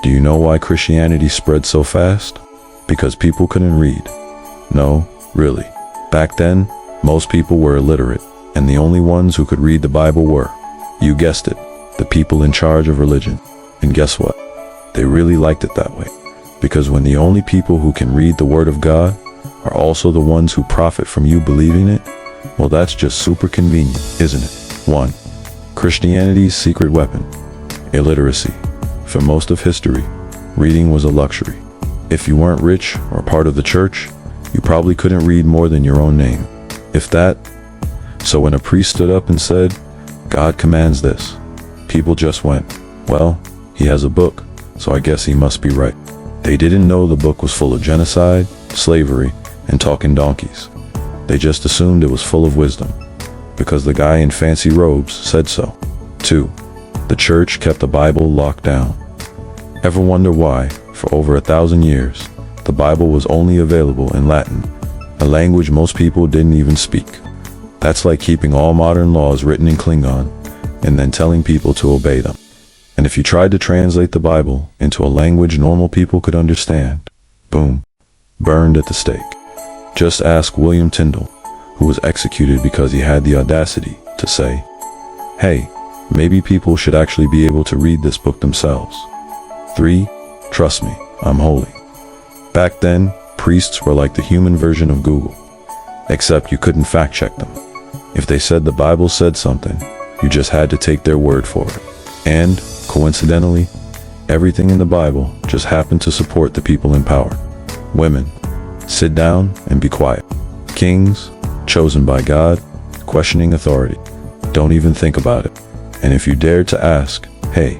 Do you know why Christianity spread so fast? Because people couldn't read. No, really. Back then, most people were illiterate, and the only ones who could read the Bible were, you guessed it, the people in charge of religion. And guess what? They really liked it that way. Because when the only people who can read the Word of God are also the ones who profit from you believing it, well, that's just super convenient, isn't it? 1. Christianity's secret weapon: illiteracy. For most of history, reading was a luxury. If you weren't rich or part of the church, you probably couldn't read more than your own name, if that. So when a priest stood up and said, "God commands this," people just went, "Well, he has a book, so I guess he must be right." They didn't know the book was full of genocide, slavery, and talking donkeys. They just assumed it was full of wisdom, because the guy in fancy robes said so. 2. The church kept the Bible locked down. Ever wonder why, for over 1,000 years, the Bible was only available in Latin, a language most people didn't even speak? That's like keeping all modern laws written in Klingon, and then telling people to obey them. And if you tried to translate the Bible into a language normal people could understand, boom, burned at the stake. Just ask William Tyndale, who was executed because he had the audacity to say, "Hey, maybe people should actually be able to read this book themselves." 3. Trust me, I'm holy. Back then, priests were like the human version of Google, except you couldn't fact check them. If they said the Bible said something, you just had to take their word for it. And, coincidentally, everything in the Bible just happened to support the people in power. Women, sit down and be quiet. Kings, chosen by God, questioning authority. Don't even think about it. And if you dared to ask, "Hey,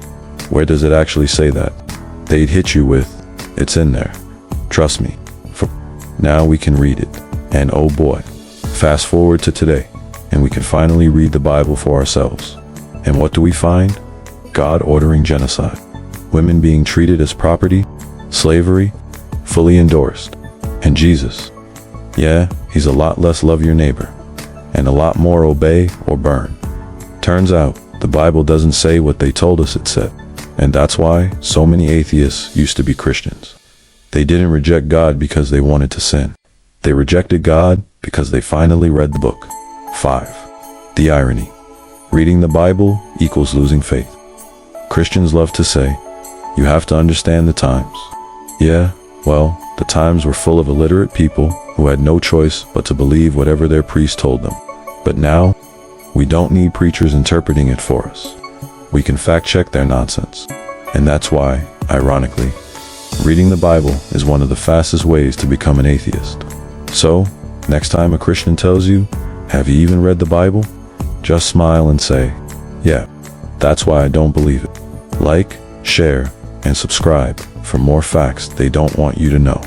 where does it actually say that?" they'd hit you with, "It's in there. Trust me." For now we can read it. And oh boy, fast forward to today, and we can finally read the Bible for ourselves. And what do we find? God ordering genocide. Women being treated as property. Slavery, fully endorsed. And Jesus, yeah, he's a lot less love your neighbor, and a lot more obey or burn. Turns out, the Bible doesn't say what they told us it said. And that's why so many atheists used to be Christians. They didn't reject God because they wanted to sin. They rejected God because they finally read the book. 5. The irony. Reading the Bible equals losing faith. Christians love to say, "You have to understand the times." Yeah, well, the times were full of illiterate people who had no choice but to believe whatever their priest told them. But now, we don't need preachers interpreting it for us. We can fact check their nonsense. And that's why, ironically, reading the Bible is one of the fastest ways to become an atheist. So, next time a Christian tells you, "Have you even read the Bible?" just smile and say, "Yeah, that's why I don't believe it." Like, share, and subscribe for more facts they don't want you to know.